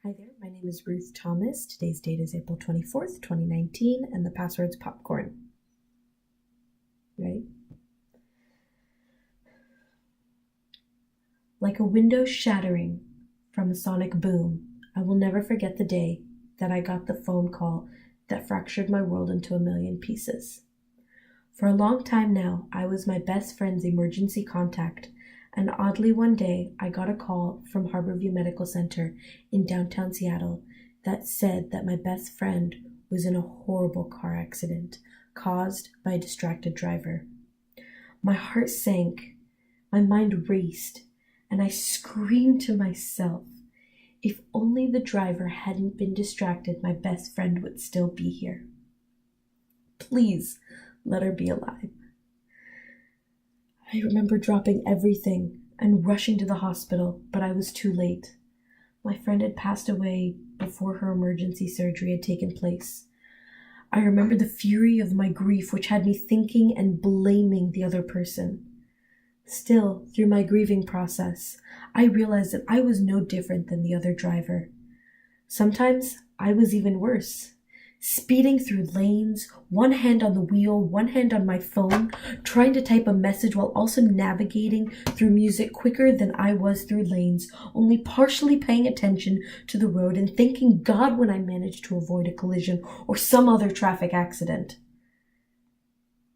Hi there, my name is Ruth Thomas. Today's date is April 24th, 2019, and the password's popcorn. Ready? Like a window shattering from a sonic boom, I will never forget the day that I got the phone call that fractured my world into a million pieces. For a long time now, I was my best friend's emergency contact, and oddly one day I got a call from Harborview Medical Center in downtown Seattle that said that my best friend was in a horrible car accident caused by a distracted driver. My heart sank, my mind raced, and I screamed to myself, if only the driver hadn't been distracted, my best friend would still be here. Please, let her be alive. I remember dropping everything and rushing to the hospital, but I was too late. My friend had passed away before her emergency surgery had taken place. I remember the fury of my grief, which had me thinking and blaming the other person. Still, through my grieving process, I realized that I was no different than the other driver. Sometimes I was even worse. Speeding through lanes, one hand on the wheel, one hand on my phone, trying to type a message while also navigating through music quicker than I was through lanes, only partially paying attention to the road and thanking God when I managed to avoid a collision or some other traffic accident.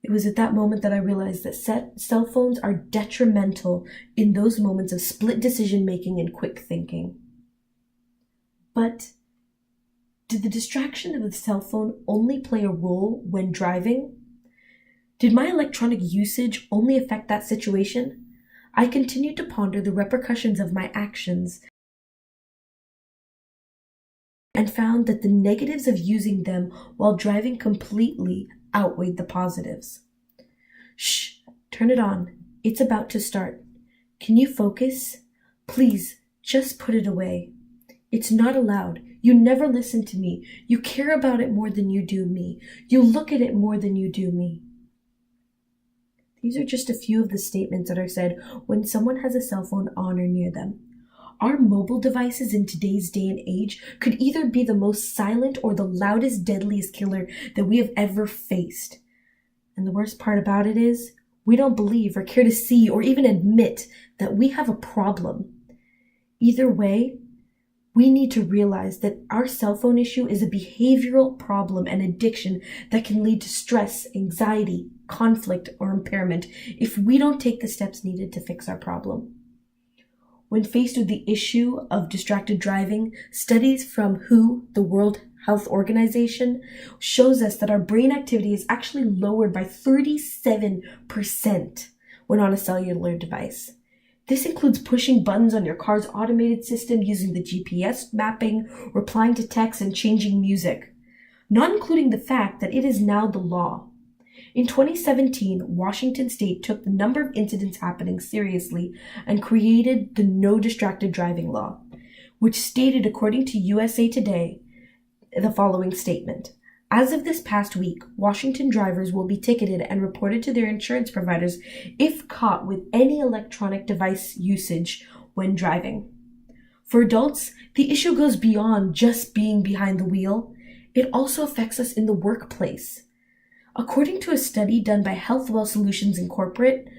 It was at that moment that I realized that cell phones are detrimental in those moments of split decision making and quick thinking. But did the distraction of the cell phone only play a role when driving? Did my electronic usage only affect that situation? I continued to ponder the repercussions of my actions and found that the negatives of using them while driving completely outweighed the positives. Shh, turn it on. It's about to start. Can you focus? Please, just put it away. It's not allowed. You never listen to me. You care about it more than you do me. You look at it more than you do me. These are just a few of the statements that are said when someone has a cell phone on or near them. Our mobile devices in today's day and age could either be the most silent or the loudest, deadliest killer that we have ever faced. And the worst part about it is, we don't believe or care to see or even admit that we have a problem. Either way, we need to realize that our cell phone issue is a behavioral problem and addiction that can lead to stress, anxiety, conflict, or impairment if we don't take the steps needed to fix our problem. When faced with the issue of distracted driving, studies from WHO, the World Health Organization, shows us that our brain activity is actually lowered by 37% when on a cellular device. This includes pushing buttons on your car's automated system, using the GPS mapping, replying to texts, and changing music, not including the fact that it is now the law. In 2017, Washington State took the number of incidents happening seriously and created the No Distracted Driving Law, which stated, according to USA Today, the following statement. As of this past week, Washington drivers will be ticketed and reported to their insurance providers if caught with any electronic device usage when driving. For adults, the issue goes beyond just being behind the wheel. It also affects us in the workplace. According to a study done by HealthWell Solutions Incorporated,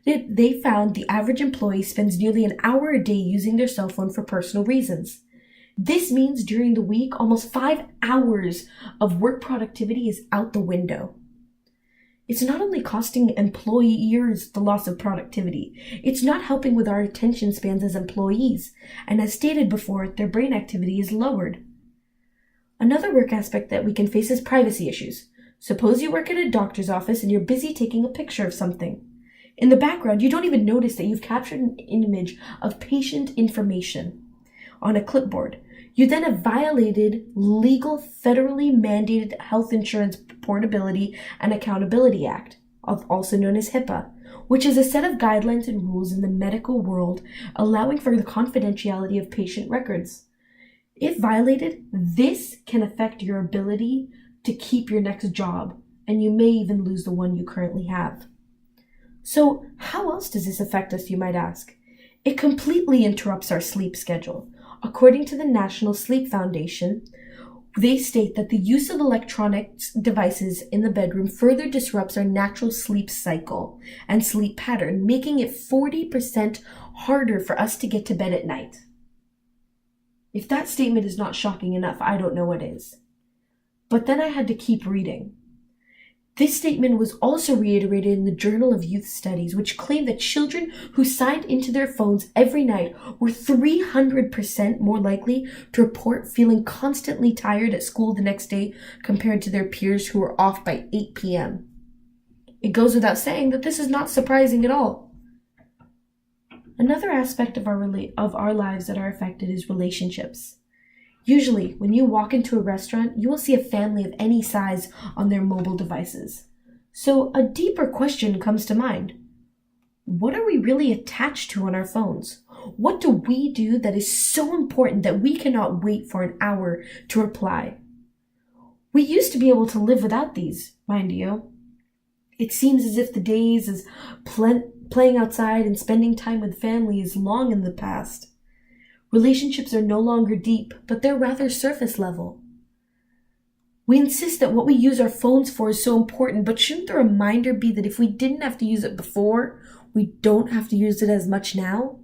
they found the average employee spends nearly an hour a day using their cell phone for personal reasons. This means during the week, almost 5 hours of work productivity is out the window. It's not only costing employers the loss of productivity, it's not helping with our attention spans as employees, and as stated before, their brain activity is lowered. Another work aspect that we can face is privacy issues. Suppose you work at a doctor's office and you're busy taking a picture of something. In the background, you don't even notice that you've captured an image of patient information on a clipboard. You then have violated legal, federally mandated Health Insurance Portability and Accountability Act, also known as HIPAA, which is a set of guidelines and rules in the medical world allowing for the confidentiality of patient records. If violated, this can affect your ability to keep your next job, and you may even lose the one you currently have. So how else does this affect us, you might ask? It completely interrupts our sleep schedule. According to the National Sleep Foundation, they state that the use of electronic devices in the bedroom further disrupts our natural sleep cycle and sleep pattern, making it 40% harder for us to get to bed at night. If that statement is not shocking enough, I don't know what is. But then I had to keep reading. This statement was also reiterated in the Journal of Youth Studies, which claimed that children who signed into their phones every night were 300% more likely to report feeling constantly tired at school the next day compared to their peers who were off by 8 p.m. It goes without saying that this is not surprising at all. Another aspect of our lives that are affected is relationships. Usually, when you walk into a restaurant, you will see a family of any size on their mobile devices. So a deeper question comes to mind. What are we really attached to on our phones? What do we do that is so important that we cannot wait for an hour to reply? We used to be able to live without these, mind you. It seems as if the days of playing outside and spending time with family is long in the past. Relationships are no longer deep, but they're rather surface level. We insist that what we use our phones for is so important, but shouldn't the reminder be that if we didn't have to use it before, we don't have to use it as much now?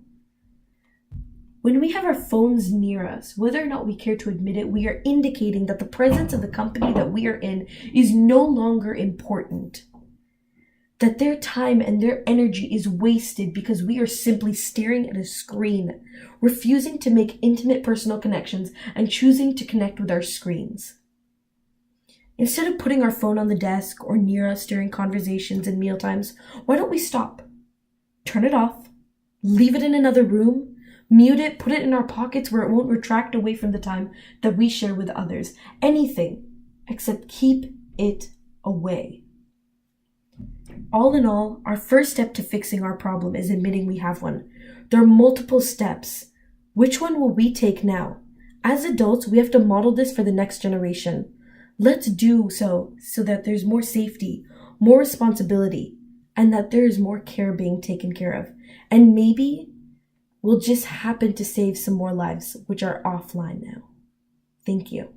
When we have our phones near us, whether or not we care to admit it, we are indicating that the presence of the company that we are in is no longer important. That their time and their energy is wasted because we are simply staring at a screen, refusing to make intimate personal connections and choosing to connect with our screens. Instead of putting our phone on the desk or near us during conversations and mealtimes, why don't we stop? Turn it off, leave it in another room, mute it, put it in our pockets where it won't retract away from the time that we share with others. Anything except keep it away. All in all, our first step to fixing our problem is admitting we have one. There are multiple steps. Which one will we take now? As adults, we have to model this for the next generation. Let's do so that there's more safety, more responsibility, and that there is more care being taken care of. And maybe we'll just happen to save some more lives, which are offline now. Thank you.